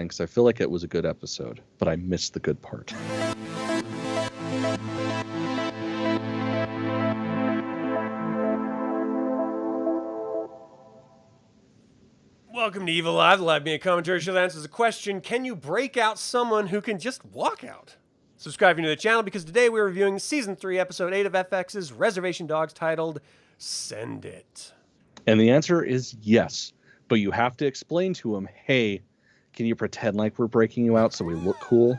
because I feel like it was a good episode, but I missed the good part. Welcome to Evilive, the live media commentary show that answers the question, can you break out someone who can just walk out? Subscribe to the channel because today we're reviewing Season 3, Episode 8 of FX's Reservation Dogs titled Send It. And the answer is yes, but you have to explain to them, hey, can you pretend like we're breaking you out so we look cool?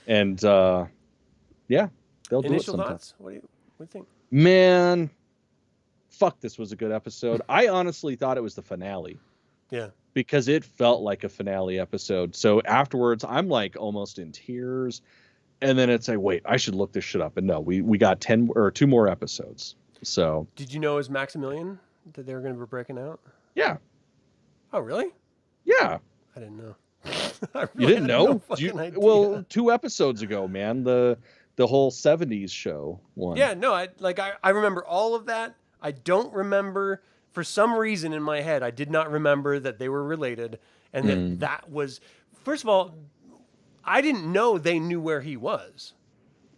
And, yeah, they'll do it Initial sometime. thoughts? What do you think? Man, fuck, this was a good episode. I honestly thought it was the finale. Yeah. Because it felt like a finale episode. So afterwards, I'm like almost in tears. And then it's like, wait, I should look this shit up. And no, we got 2 more episodes. So did you know it was Maximilian that they were going to be breaking out? Yeah. Oh, really? Yeah. I didn't know. You didn't know? No well, 2 episodes ago, man, the whole 70s show one. Yeah, no, I remember all of that. I don't remember, for some reason in my head, I did not remember that they were related, and that was, first of all, I didn't know they knew where he was.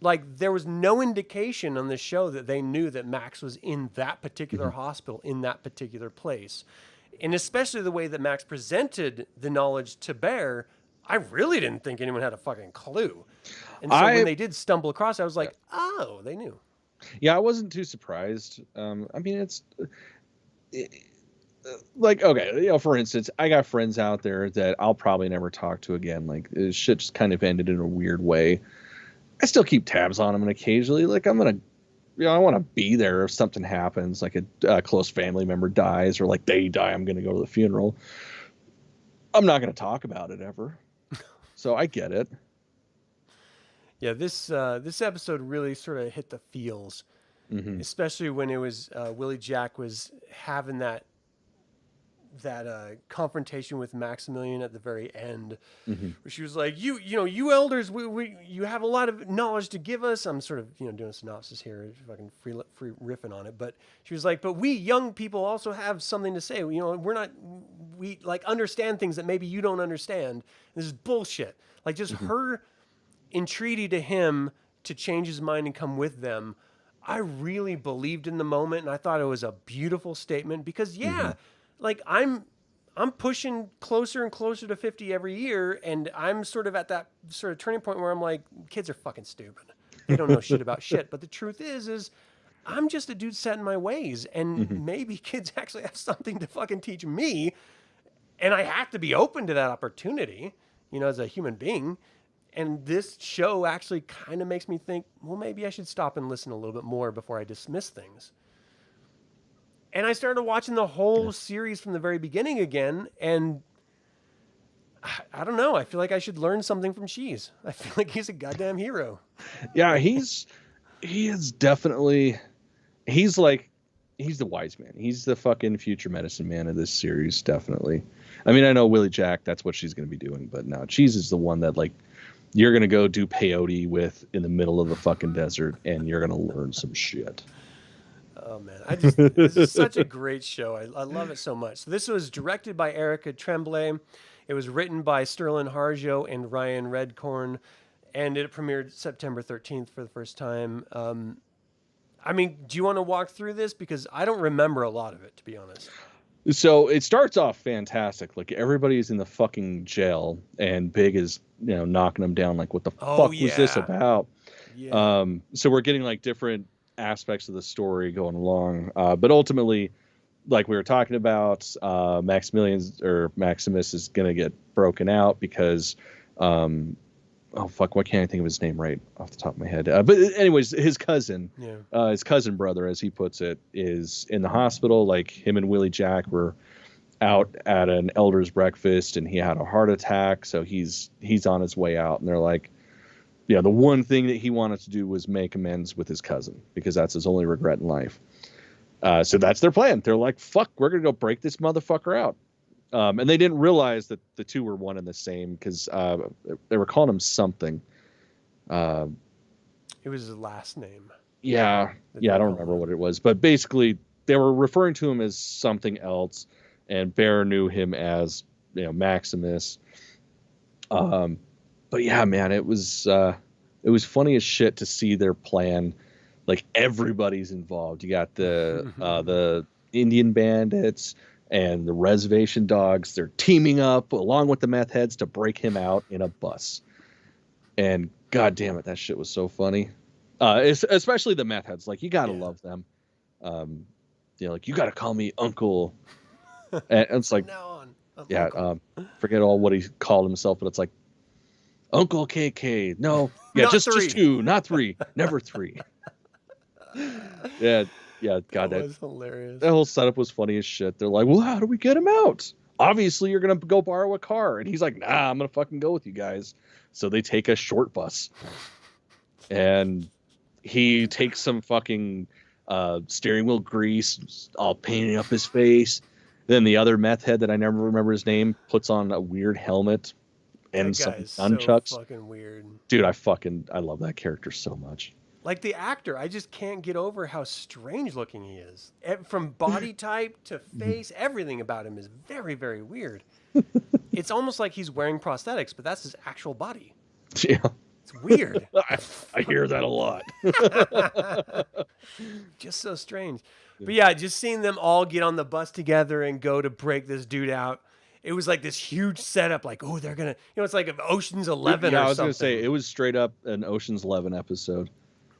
Like, there was no indication on the show that they knew that Max was in that particular hospital, in that particular place. And especially the way that Max presented the knowledge to Bear, I really didn't think anyone had a fucking clue. And so when they did stumble across it, I was like, oh, they knew. Yeah, I wasn't too surprised. I mean, like, okay, for instance, I got friends out there that I'll probably never talk to again. Like, shit just kind of ended in a weird way. I still keep tabs on them, and occasionally, like, I want to be there if something happens, like a close family member dies or like they die, I'm going to go to the funeral. I'm not going to talk about it ever. So I get it. Yeah, this episode really sort of hit the feels, especially when it was Willie Jack was having that confrontation with Maximilian at the very end, where she was like, you elders, you have a lot of knowledge to give us. I'm sort of doing a synopsis here, fucking free riffing on it, but she was like, but we young people also have something to say. We like understand things that maybe you don't understand. This is bullshit. Like just her entreaty to him to change his mind and come with them. I really believed in the moment, and I thought it was a beautiful statement because like I'm pushing closer and closer to 50 every year, and I'm sort of at that sort of turning point where I'm like, kids are fucking stupid. They don't know shit about shit. But the truth is I'm just a dude set in my ways, and maybe kids actually have something to fucking teach me, and I have to be open to that opportunity, as a human being. And this show actually kind of makes me think, well, maybe I should stop and listen a little bit more before I dismiss things. And I started watching the whole series from the very beginning again, and I don't know. I feel like I should learn something from Cheese. I feel like he's a goddamn hero. Yeah, he is definitely, he's the wise man. He's the fucking future medicine man of this series, definitely. I mean, I know Willie Jack, that's what she's going to be doing, but no, Cheese is the one that, like, you're going to go do peyote with in the middle of the fucking desert, and you're going to learn some shit. Oh, man. This is such a great show. I love it so much. So this was directed by Erica Tremblay. It was written by Sterlin Harjo and Ryan Redcorn, and it premiered September 13th for the first time. I mean, do you want to walk through this? Because I don't remember a lot of it, to be honest. So it starts off fantastic. Like, everybody's in the fucking jail, and Big is, knocking them down. Like, what the fuck was this about? Yeah. So we're getting like different aspects of the story going along. But ultimately, like we were talking about, Maximus is going to get broken out because, oh fuck, why can't I think of his name right off the top of my head? But anyways, his cousin brother, as he puts it, is in the hospital. Like, him and Willie Jack were out at an elder's breakfast, and he had a heart attack. So he's on his way out, and they're like, the one thing that he wanted to do was make amends with his cousin because that's his only regret in life. So that's their plan. They're like, fuck, we're going to go break this motherfucker out. And they didn't realize that the two were one and the same because they were calling him something. It was his last name. Yeah. Yeah, I don't remember what it was. But basically, they were referring to him as something else, and Bear knew him as Maximus. But yeah, man, it was funny as shit to see their plan. Like, everybody's involved. You got the Indian bandits and the reservation dogs. They're teaming up along with the meth heads to break him out in a bus. And god damn it, that shit was so funny. Especially the meth heads. Like, you gotta love them. Like, you gotta call me Uncle. And it's like, forget all what he called himself, but it's like, Uncle KK. No, yeah, just 2, not 3, never 3. yeah, God, that was hilarious. That whole setup was funny as shit. They're like, well, how do we get him out? Obviously, you're gonna go borrow a car, and he's like, nah, I'm gonna fucking go with you guys. So they take a short bus, and he takes some fucking steering wheel grease, all painting up his face. Then the other meth head that I never remember his name puts on a weird helmet and some nunchucks. So fucking weird. Dude, I love that character so much. Like, the actor, I just can't get over how strange looking he is. From body type to face, everything about him is very, very weird. It's almost like he's wearing prosthetics, but that's his actual body. Yeah. It's weird. I hear that a lot. Just so strange. But yeah, just seeing them all get on the bus together and go to break this dude out. It was like this huge setup, like, oh, they're going to, it's like Ocean's 11 or something. Yeah, I was going to say, it was straight up an Ocean's 11 episode.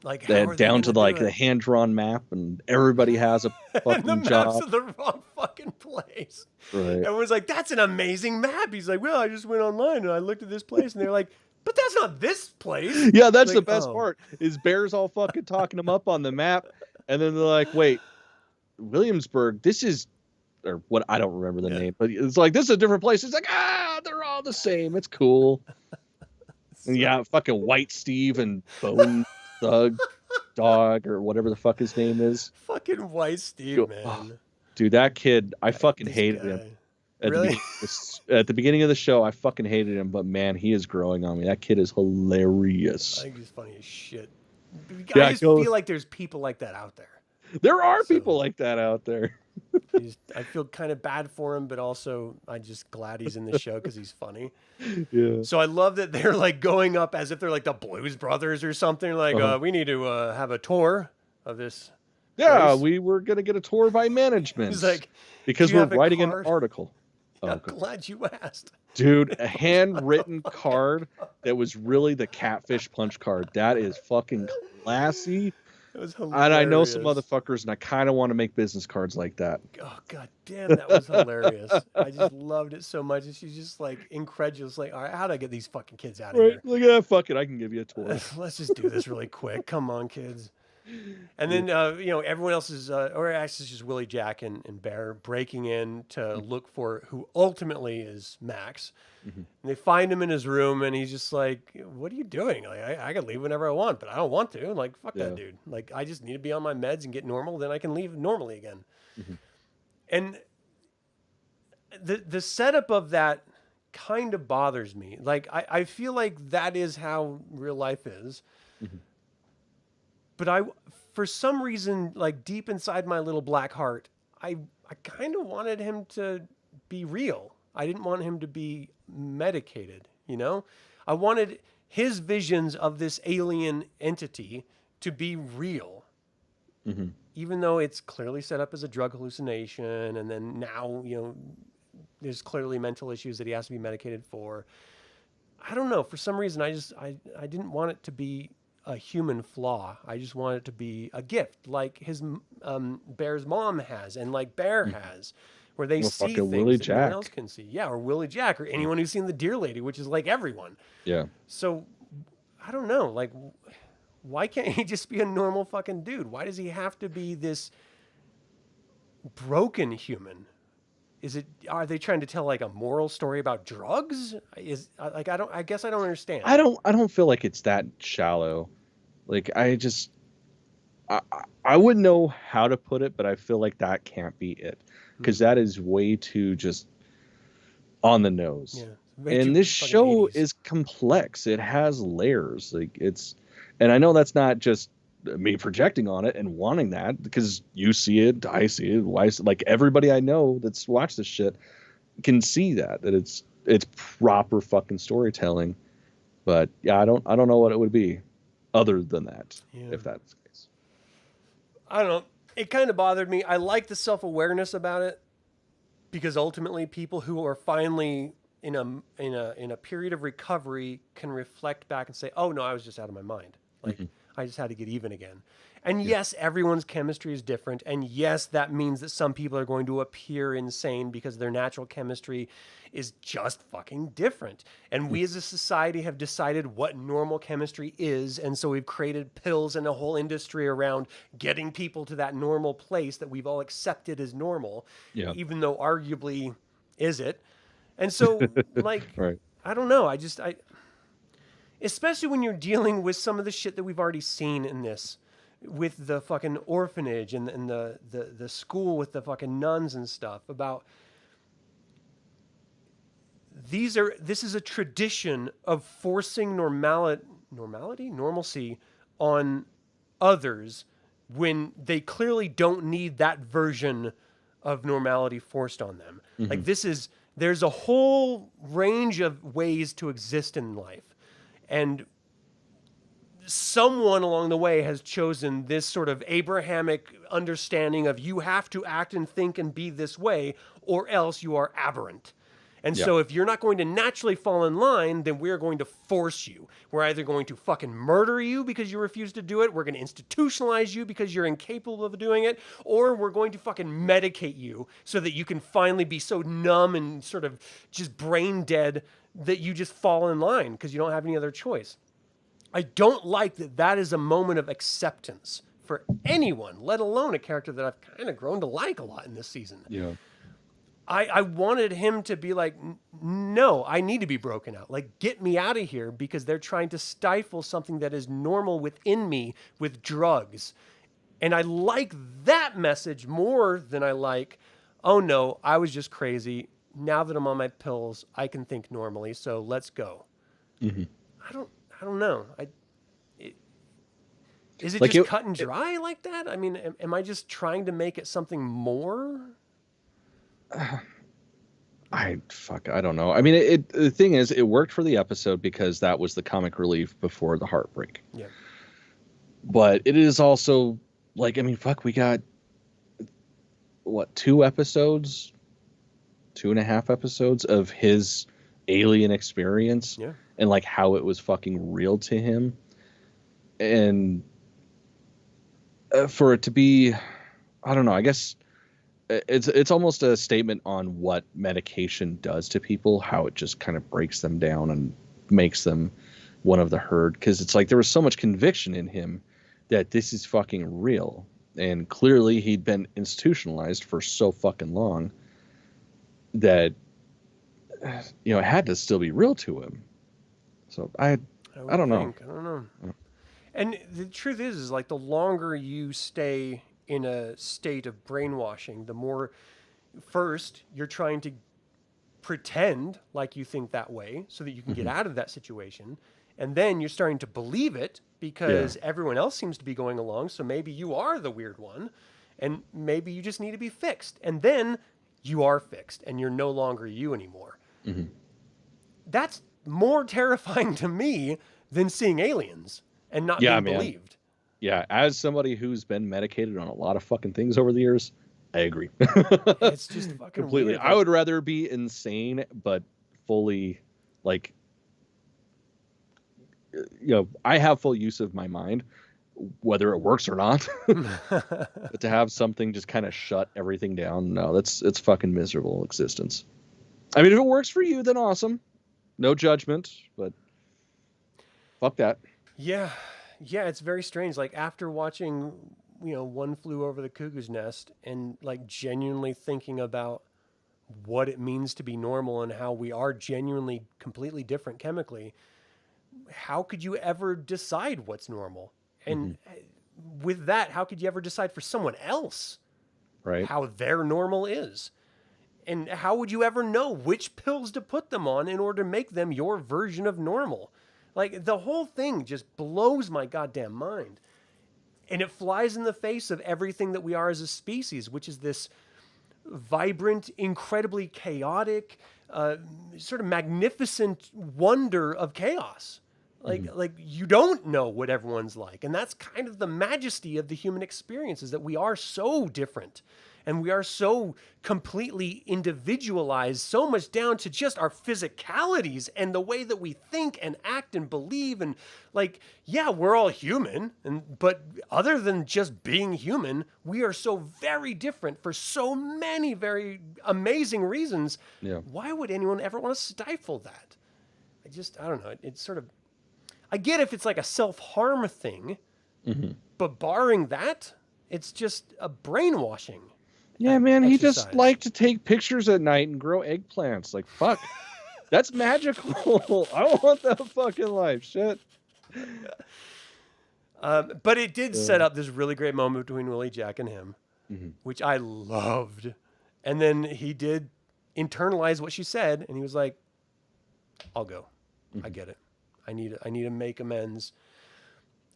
Like, down to like the hand-drawn map, and everybody has a fucking and the job. map's in the wrong fucking place. Right. Everyone's like, that's an amazing map. He's like, well, I just went online and I looked at this place, and they're like, but that's not this place. Yeah, that's like, the best part. Is Bear's all fucking talking him up on the map, and then they're like, wait, Williamsburg, this is, or what, I don't remember the name, but it's like, this is a different place. It's like, they're all the same. It's cool. And yeah, fucking White Steve and Bone Thug Dog, or whatever the fuck his name is. Fucking White Steve, man. Oh, dude, that kid, I fucking hated him. Really? At the beginning of the show, I fucking hated him, but man, he is growing on me. That kid is hilarious. I think he's funny as shit. I just feel like there's people like that out there. There are people like that out there. I feel kind of bad for him, but also I'm just glad he's in the show because he's funny. Yeah. So I love that they're like going up as if they're like the Blues Brothers or something. Like, we need to have a tour of this. Yeah, place. we were gonna get a tour by management. He's like, because we're writing an article. I'm glad you asked. Dude, a handwritten card that was really the Catfish Punch card. That is fucking classy. It was hilarious. And I know some motherfuckers, and I kind of want to make business cards like that. Oh, god damn, that was hilarious. I just loved it so much. And she's just like incredulous, like, all right, how do I get these fucking kids out of here? Look at that, fuck it, I can give you a tour. Let's just do this really quick. Come on, kids. And then, everyone else is, or actually it's just Willie Jack and Bear breaking in to look for who ultimately is Max. Mm-hmm. And they find him in his room, and he's just like, what are you doing? Like, I can leave whenever I want, but I don't want to. Like, fuck that dude. Like, I just need to be on my meds and get normal, then I can leave normally again. Mm-hmm. And the setup of that kind of bothers me. Like, I feel like that is how real life is. Mm-hmm. But for some reason, like deep inside my little black heart, I kind of wanted him to be real. I didn't want him to be medicated, I wanted his visions of this alien entity to be real. Mm-hmm. Even though it's clearly set up as a drug hallucination, and then now, there's clearly mental issues that he has to be medicated for. I don't know. For some reason, I didn't want it to be a human flaw. I just want it to be a gift, like his Bear's mom has, and like Bear has, where they see things Willie that Jack. no one else can see. Yeah, or Willie Jack, or anyone who's seen the Deer Lady, which is like everyone. Yeah. So, I don't know. Like, why can't he just be a normal fucking dude? Why does he have to be this broken human? Are they trying to tell like a moral story about drugs? I guess I don't understand. I don't feel like it's that shallow. Like, I wouldn't know how to put it, but I feel like that can't be it, because that is way too just on the nose. Yeah, and this show 80s. Is complex. It has layers. And I know that's not just me projecting on it and wanting that, because you see it, I see it, like everybody I know that's watched this shit, can see that it's proper fucking storytelling. But yeah, I don't know what it would be other than that, if that's the case. I don't know. It kind of bothered me. I like the self-awareness about it, because ultimately people who are finally in a period of recovery can reflect back and say, "Oh no, I was just out of my mind. Like I just had to get even again." And yes, everyone's chemistry is different. And yes, that means that some people are going to appear insane because their natural chemistry is just fucking different. And we as a society have decided what normal chemistry is. And so we've created pills and a whole industry around getting people to that normal place that we've all accepted as normal, even though arguably is it. And so, like, right. I don't know. Especially when you're dealing with some of the shit that we've already seen in this, with the fucking orphanage and the school with the fucking nuns and stuff, about this is a tradition of forcing normalcy on others when they clearly don't need that version of normality forced on them. Like there's a whole range of ways to exist in life. And someone along the way has chosen this sort of Abrahamic understanding of you have to act and think and be this way, or else you are aberrant. And so if you're not going to naturally fall in line, then we're going to force you. We're either going to fucking murder you because you refuse to do it, we're going to institutionalize you because you're incapable of doing it, or we're going to fucking medicate you so that you can finally be so numb and sort of just brain dead that you just fall in line because you don't have any other choice. I don't like that is a moment of acceptance for anyone, let alone a character that I've kind of grown to like a lot in this season. Yeah. I wanted him to be like, no, I need to be broken out. Like, get me out of here, because they're trying to stifle something that is normal within me with drugs. And I like that message more than I like, oh no, I was just crazy. Now that I'm on my pills, I can think normally. So let's go. I don't know. Is it like just cut and dry like that? I mean, am I just trying to make it something more? I don't know. I mean, the thing is, it worked for the episode because that was the comic relief before the heartbreak. Yeah. But it is also like, I mean, we got what, 2.5 episodes of his alien experience, and like how it was fucking real to him, and for it to be, I don't know, I guess it's almost a statement on what medication does to people, how it just kind of breaks them down and makes them one of the herd. Because it's like there was so much conviction in him that this is fucking real, and clearly he'd been institutionalized for so fucking long that, you know, it had to still be real to him. So I don't know. I don't know. And the truth is like the longer you stay in a state of brainwashing, the more first you're trying to pretend like you think that way so that you can get out of that situation. And then you're starting to believe it because everyone else seems to be going along. So maybe you are the weird one, and maybe you just need to be fixed. And then you are fixed and you're no longer you anymore. That's more terrifying to me than seeing aliens and not being believed. Yeah, as somebody who's been medicated on a lot of fucking things over the years, I agree. It's just fucking completely weird. I would rather be insane, but fully, like, you know, I have full use of my mind, whether it works or not. But to have something just kind of shut everything down, no, it's fucking miserable existence. I mean, if it works for you, then awesome. No judgment, but fuck that. Yeah, it's very strange. Like, after watching, you know, One Flew Over the Cuckoo's Nest and like genuinely thinking about what it means to be normal and how we are genuinely completely different chemically, how could you ever decide what's normal? And with that, how could you ever decide for someone else how their normal is? And how would you ever know which pills to put them on in order to make them your version of normal? Like, the whole thing just blows my goddamn mind. And it flies in the face of everything that we are as a species, which is this vibrant, incredibly chaotic, sort of magnificent wonder of chaos. Like you don't know what everyone's like. And that's kind of the majesty of the human experience, is that we are so different and we are so completely individualized, so much down to just our physicalities and the way that we think and act and believe. And like, yeah, we're all human, but other than just being human, we are so very different for so many very amazing reasons. Yeah. Why would anyone ever want to stifle that? I don't know. It's sort of, I get if it's like a self-harm thing, but barring that, it's just a brainwashing. Yeah, man, exercise. He just liked to take pictures at night and grow eggplants. Like, fuck. That's magical. I want that fucking life. Shit. But it did set up this really great moment between Willie Jack and him, which I loved. And then he did internalize what she said, and he was like, I'll go. I get it. I need to make amends.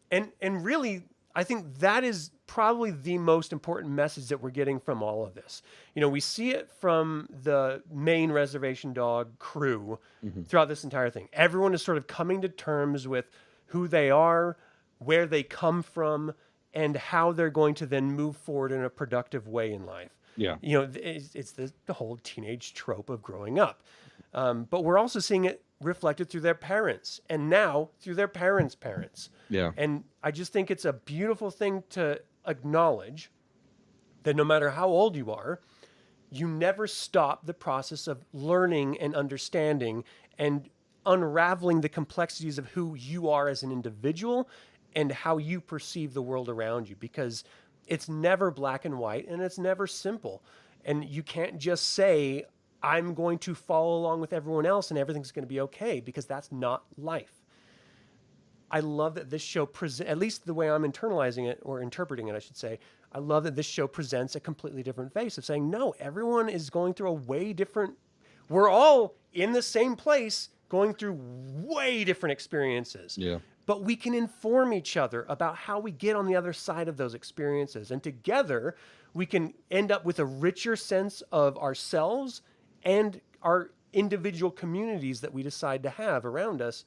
And really, I think that is probably the most important message that we're getting from all of this. You know, we see it from the main Reservation Dog crew throughout this entire thing. Everyone is sort of coming to terms with who they are, where they come from, and how they're going to then move forward in a productive way in life. Yeah. You know, it's the whole teenage trope of growing up. But we're also seeing it reflected through their parents, and now through their parents' parents. Yeah. And I just think it's a beautiful thing to acknowledge that no matter how old you are, you never stop the process of learning and understanding and unraveling the complexities of who you are as an individual and how you perceive the world around you, because it's never black and white and it's never simple. And you can't just say, I'm going to follow along with everyone else and everything's going to be okay, because that's not life. I love that this show at least the way I'm internalizing it, or interpreting it, I should say, I love that this show presents a completely different face of saying, no, everyone is going through a way different, we're all in the same place going through way different experiences. Yeah. But we can inform each other about how we get on the other side of those experiences. And together we can end up with a richer sense of ourselves and our individual communities that we decide to have around us.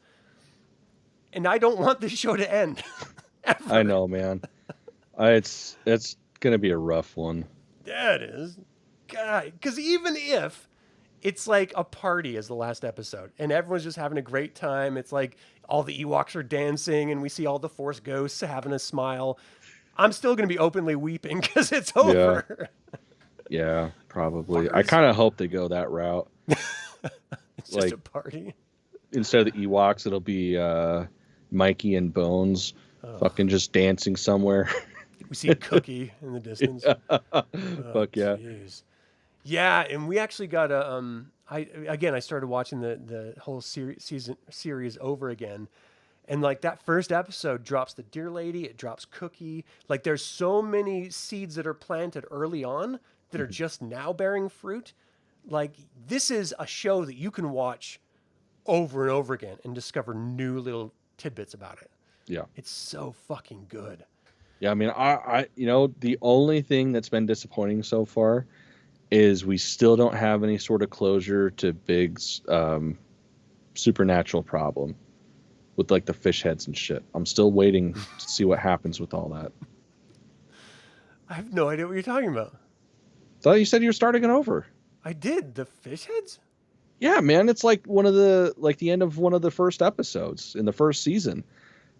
And I don't want this show to end. I know, man. It's going to be a rough one. Yeah, it is. God, because even if it's like a party as the last episode and everyone's just having a great time, it's like all the Ewoks are dancing and we see all the Force ghosts having a smile, I'm still going to be openly weeping because it's over. Yeah, probably. I kind of hope they go that route. It's like, just a party. Instead of the Ewoks, it'll be Mikey and Bones fucking just dancing somewhere. We see Cookie in the distance. Fuck yeah. Geez. Yeah, and we actually got a I started watching the whole series over again. And like that first episode drops the Deer Lady, it drops Cookie. Like there's so many seeds that are planted early on that are just now bearing fruit. Like this is a show that you can watch over and over again and discover new little tidbits about it. Yeah. It's so fucking good. Yeah, I mean, I the only thing that's been disappointing so far is we still don't have any sort of closure to Big's supernatural problem with like the fish heads and shit. I'm still waiting to see what happens with all that. I have no idea what you're talking about. I thought you said you were starting it over. I did. The fish heads? Yeah, man. It's like the end of one of the first episodes in the first season.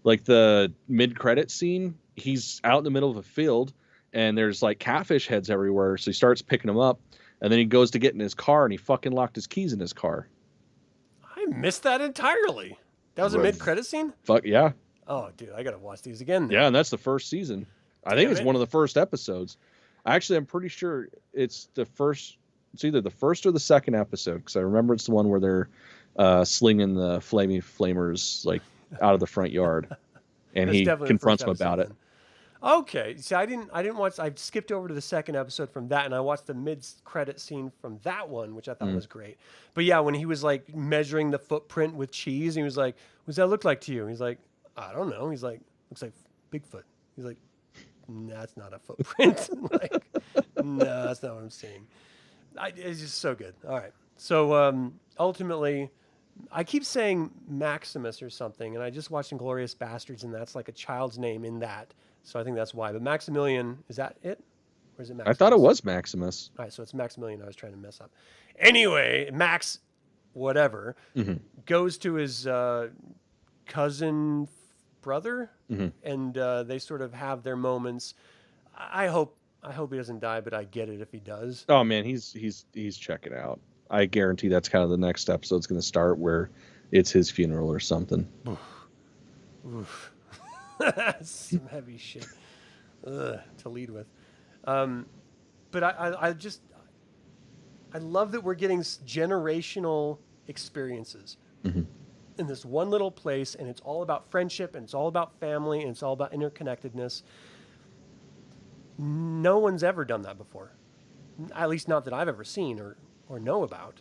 Like the mid-credit scene, he's out in the middle of a field and there's like catfish heads everywhere. So he starts picking them up and then he goes to get in his car and he fucking locked his keys in his car. I missed that entirely. That was a mid-credit scene? Fuck yeah. Oh, dude, I gotta watch these again now. Yeah, and that's the first season. I think it's one of the first episodes. Actually, I'm pretty sure it's either the first or the second episode, because I remember it's the one where they're slinging the flamers like out of the front yard, and he confronts him about it. Okay, see, I didn't watch. I skipped over to the second episode from that, and I watched the mid-credit scene from that one, which I thought was great. But yeah, when he was like measuring the footprint with cheese, he was like, "What does that look like to you?" He's like, "I don't know." He's like, "Looks like Bigfoot." He's like, "Nah, that's not a footprint." Like, no, that's not what I'm seeing. It's just so good. All right. So ultimately, I keep saying Maximus or something, and I just watched Inglourious Bastards, and that's like a child's name in that. So I think that's why. But Maximilian, is that it? Or is it Maximus? I thought it was Maximus. All right, so it's Maximilian I was trying to mess up. Anyway, Max, whatever, goes to his cousin brother, and they sort of have their moments. I hope he doesn't die, but I get it if he does. Oh man, he's checking out. I guarantee that's kind of the next episode's going to start where it's his funeral or something. Oof. Some heavy shit to lead with. But I love that we're getting generational experiences in this one little place, and it's all about friendship, and it's all about family, and it's all about interconnectedness. No one's ever done that before, at least not that I've ever seen or know about.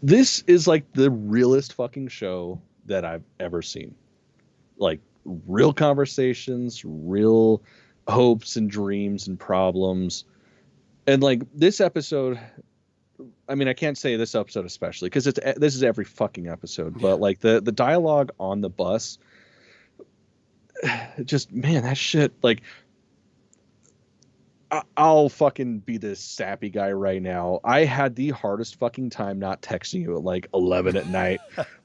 This is like the realest fucking show that I've ever seen. Like real conversations, real hopes and dreams and problems. And like this episode, I mean, I can't say this episode especially because this is every fucking episode, but like the dialogue on the bus, just, man, that shit, like, I'll fucking be this sappy guy right now. I had the hardest fucking time not texting you at like 11 at night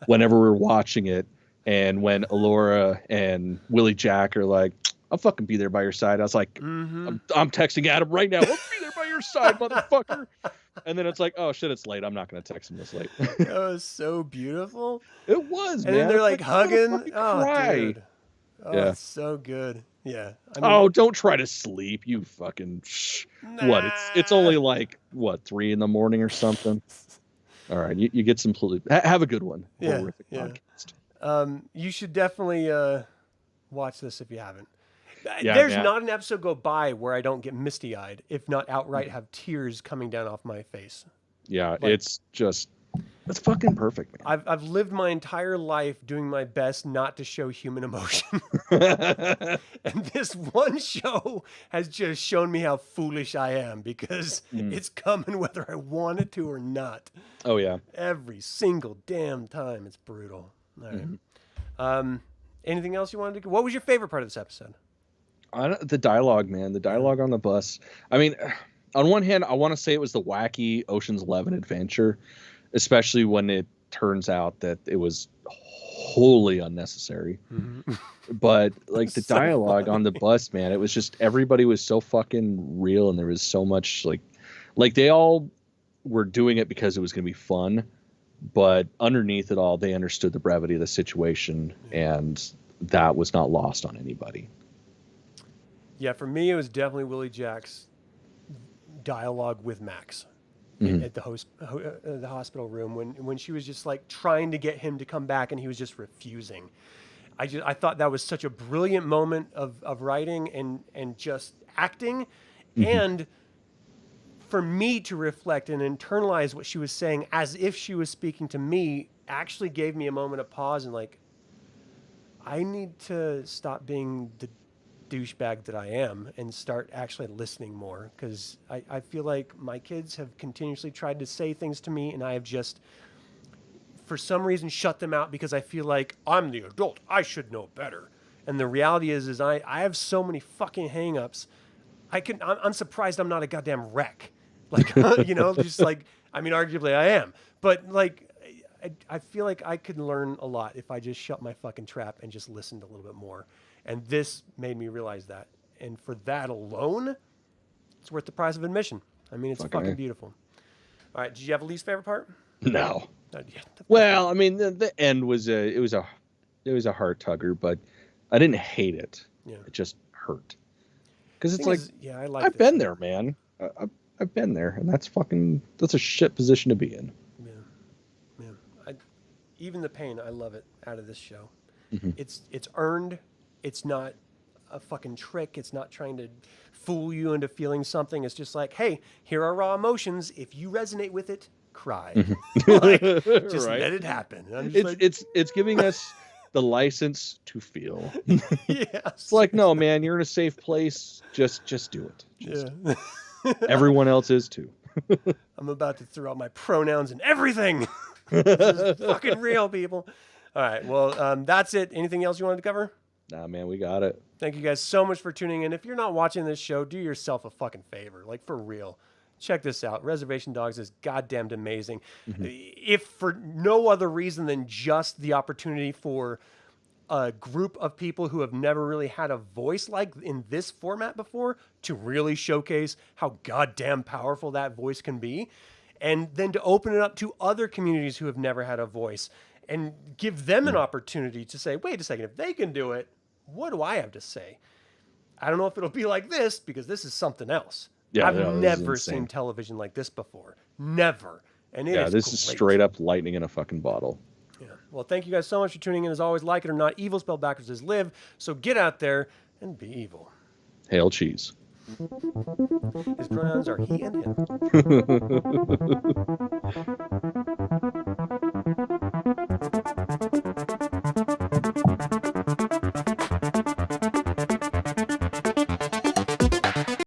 whenever we're watching it. And when Elora and Willie Jack are like, I'll fucking be there by your side. I was like, I'm texting Adam right now. I'll be there by your side, motherfucker. And then it's like, oh shit, it's late. I'm not going to text him this late. It was so beautiful. It was, and man. And then they're like hugging. Oh, cry. Dude. Oh, yeah. It's so good. Yeah. I mean, don't try to sleep. You fucking nah. What? It's only like what, 3 a.m. or something. All right, you get some. Have a good one. Yeah. Horrific podcast. You should definitely watch this if you haven't. Yeah, There's not an episode go by where I don't get misty-eyed, if not outright have tears coming down off my face. Yeah, like, it's fucking perfect, man. I've lived my entire life doing my best not to show human emotion. And this one show has just shown me how foolish I am because it's coming whether I want it to or not. Oh, yeah. Every single damn time. It's brutal. All right. Anything else you wanted to... What was your favorite part of this episode? The dialogue, man. The dialogue on the bus. I mean, on one hand, I want to say it was the wacky Ocean's 11 adventure, especially when it turns out that it was wholly unnecessary. But like the dialogue on the bus, man, it was just, everybody was so fucking real, and there was so much like they all were doing it because it was going to be fun, but underneath it all, they understood the brevity of the situation, and that was not lost on anybody. Yeah, for me, it was definitely Willie Jack's dialogue with Max at the hospital room when she was just like trying to get him to come back, and he was just refusing. I thought that was such a brilliant moment of writing and just acting, and for me to reflect and internalize what she was saying as if she was speaking to me actually gave me a moment of pause and like, I need to stop being the douchebag that I am and start actually listening more, because I feel like my kids have continuously tried to say things to me, and I have just for some reason shut them out because I feel like I'm the adult, I should know better. And the reality is I have so many fucking hang-ups. I'm surprised I'm not a goddamn wreck. Like, you know, just like, I mean, arguably I am, but like, I feel like I could learn a lot if I just shut my fucking trap and just listened a little bit more. And this made me realize that. And for that alone, it's worth the price of admission. I mean, it's fucking beautiful. All right. Did you have a least favorite part? No. Well, I mean, the end was it was a heart tugger, but I didn't hate it. Yeah. It just hurt. Because it's like, I've been there, man. I've been there, and that's a shit position to be in. Yeah. Even the pain, I love it out of this show. It's earned. It's not a fucking trick. It's not trying to fool you into feeling something. It's just like, hey, here are raw emotions. If you resonate with it, cry. Like, just let it happen. It's giving us the license to feel. Yes. It's like, no, man, you're in a safe place. Just do it. Everyone else is too. I'm about to throw out my pronouns and everything. This is fucking real, people. All right. Well, that's it. Anything else you wanted to cover? Nah, man, we got it. Thank you guys so much for tuning in. If you're not watching this show, do yourself a fucking favor. Like, for real. Check this out. Reservation Dogs is goddamn amazing. If for no other reason than just the opportunity for a group of people who have never really had a voice like in this format before to really showcase how goddamn powerful that voice can be, and then to open it up to other communities who have never had a voice and give them an opportunity to say, wait a second, if they can do it, what do I have to say? I don't know if it'll be like this, because this is something else. Yeah, I've never seen television like this before. Never. And this is straight up lightning in a fucking bottle. Yeah. Well, thank you guys so much for tuning in. As always, like it or not, evil spelled backwards is live. So get out there and be evil. Hail cheese. His pronouns are he and him.